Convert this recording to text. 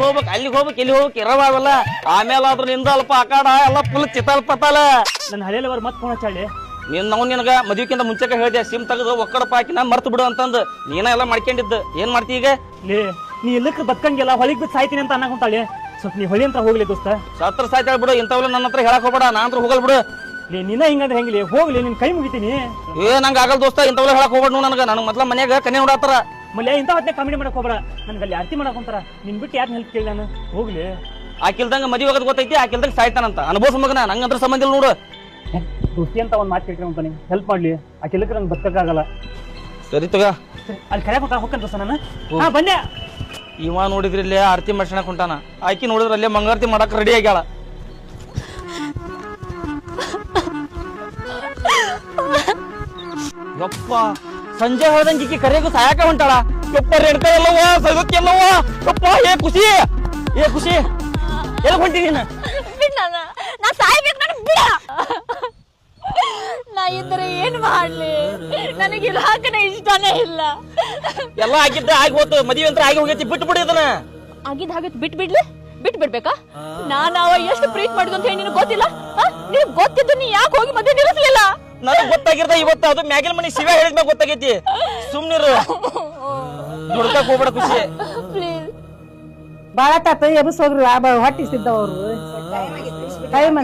ಹೋಗ್ಬೇಕು ಇಲ್ಲಿ ಹೋಗ್ಬೇಕು ಇರವಾಗಲ್ಲ ಆಮೇಲೆ ಆದ್ರೂ ನಿಂದ ಅಲ್ಪ ಆಕಾಡ ಎಲ್ಲ ಫುಲ್ ಚಿತ್ತಲ್ ಪತ್ತಾಲ. ನನ್ನ ಹಳೆಯಲ್ಲವರು ಮತ್ತೆ ಫೋನ್ ಹಚ್ಚಾಳಿ ನಾವು ನಿನಗ ಮದ್ವಿಕ್ಕಿಂತ ಮುಂಚೆಕ ಹೇಳಿದೆ ಸಿಮ್ ತೆಗೆದು ಒಕ್ಕಡಪ್ಪ ಹಾಕಿ ನಾ ಮರ್ತು ಬಿಡು ಅಂತಂದು ನೀನ ಎಲ್ಲ ಮಾಡ್ಕೊಂಡಿದ್ದು ಏನ್ ಮಾಡ್ತಿ ಈಗ? ಲೇ ನೀ ಎಲ್ಲಕ್ಕೆ ಬದುಕಂಗಿಲ್ಲ ಹೊಳಿಗೆ ಬಿದ್ದು ಸಾಯ್ತೀನಿ ಅಂತ ಅನ್ನಕೊಂತಾಳೆ. ಸ್ವಲ್ಪ ನೀ ಹೊಳಿ ಅಂತ ಹೋಗ್ಲಿ ದೋಸ್ತ. ಸತ್ರ ಸಾಯ್ತಾಳ ಬಿಡು, ಇಂಥವೆಲ್ಲ ನನ್ನ ಹತ್ರ ಹೇಳಕ್ ಹೋಗ್ಬೇಡ, ನಾ ಅಂತ ಹೋಗಲ್ ಬಿಡು. ಲೇ ನಿನ್ನ ಹಿಂಗಂದ್ರೆ ಹೆಂಗಿಲಿ ಹೋಗ್ಲಿ, ನಿನ್ ಕೈ ಮುಗಿತೀನಿ. ನಂಗೆ ಆಗಲ್ ದೋಸ್ತ, ಇಂಥವೆಲ್ಲ ಹೇಳಕ್ ಹೋಗ್ಬೇಡ ನನಗೆ ಮೊದ್ಲ ಮನ್ಯಾಗ ಕನ್ಯಾ ನೋಡಾತಾರ. ಮಲ್ಯ ಇಂಥ ಹೊತ್ತಿನ ಕಾಮಿಡಿ ಮಾಡಕ್ ಹೋಗ್ಬೇಡ, ನನ್ಗೆ ಅಲ್ಲಿ ಆರ್ತಿ ಮಾಡಕ್ ಹೊಂತಾರ. ನಿನ್ ಬಿಟ್ಟು ಯಾರು ಹೆಲ್ಪ್ ಕೇಳಿ ನಾನು ಹೋಗ್ಲಿ. ಆಕಿಲ್ದಂಗ ಮದುವೆ ಹೋಗೋದು ಗೊತ್ತೈತಿ, ಆಕಿಲ್ದಂಗ ಸಾಯ್ತಾನಂತ ಅನುಭವ ಮಗನ, ನಂಗಂದ್ರ ಸಂಬಂಧ ಇಲ್ಲ ನೋಡು. ದೋಸ್ತಿ ಅಂತ ಒಂದ್ ಮಾತು ಕೇಳ್ತೀನಿ ಅಂತ ನೀ ಹೆಲ್ಪ್ ಮಾಡ್ಲಿ, ಆ ಕೆಲಕ್ಕೆ ನಂಗೆ ಬದುಕಾಗಲ್ಲ. ಸರಿ ತಗ ಅಲ್ಲಿ ಕರೆ ಕೊಟ್ಟ ಹೋಗ್ಕಂತ ದೋಸ್ತ ನಾನು. ಹಾ ಬಂದೆ. ಇವ ನೋಡಿದ್ರಿ ಇಲ್ಲೇ ಆರತಿ ಮಾಡ್ಸಣಕ್ ಹೊಂಟಾನ, ಆಕಿ ನೋಡಿದ್ರ ಅಲ್ಲೇ ಮಂಗಾರತಿ ಮಾಡಕ್ ರೆಡಿ ಆಗ್ಯಾಳ. ಯಪ್ಪ ಸಂಜೆ ಹೋದಂಗ ಈಕಿ ಕರೆಗೂ ಸಾಯಕ ಹೊಂಟಾಳ. ಯಪ್ಪ ರೆಡ್ತಾ ಎಲ್ಲವ ಸಗಕ್ಕೆ ಎಲ್ಲವ. ಯಪ್ಪ ಏ ಖುಷಿ ಎಲ್ಲಿ ಹೊಂಟಿ ನೀನು? ನಾ ಸಾಯ್ಬೇಕು, ನನಗೆ ಬಿಡ. ನಾ ಇದ್ರೆ ಏನ್ ಮಾಡ್ಲಿ, ನನಗೆ ಇರಾಕನ ಇಷ್ಟನೇ ಇಲ್ಲ. ಎಲ್ಲ ಆಗಿದ್ದ ಆಗಿ ಹೋತು, ಮದುವೆ ಅಂತ ಆಗಿ ಹೋಗೈತಿ, ಬಿಟ್ಟು ಬಿಡಿ ಅದನ್ನ. ಆಗಿದ್ ಹಾಗೆ ಬಿಟ್ಟು ಬಿಡ್ಬೇಕಾ? ನಾವ ಎಷ್ಟು ಪ್ರೀತಿ ಮಾಡಿದ್ ಅಂತ ಹೇಳಿ ನಿನಗೆ ಗೊತ್ತಿಲ್ಲ? ನಿನಗೆ ಗೊತ್ತಿದ್ದು ನೀ ಯಾಕೆ ಹೋಗಿ ಮದುವೆ ನಿಲ್ಲಿಸ್ಲಿಲ್ಲ? ನನಗೆ ಗೊತ್ತಾಗಿರ್ದ ಇವತ್ತು, ಅದು ಮ್ಯಾಗಿನ ಮನಿ ಶಿವ ಹೇಳಿದ್ಮ್ಯಾಗ ಗೊತ್ತಾಗೈತಿ. ಸುಮ್ನಿರು, ದುಡ್ಕಕ್ ಹೋಗ್ಬೇಡ ಖುಷಿ. ಪ್ಲೀಸ್ ಬಾಳ ತಾತ ಎಬ್ಸ್ ಹೋಗ್ರಿ ಹೊಟ್ಟಿಸಿದ್ದವ್ರು ಟೈಮ್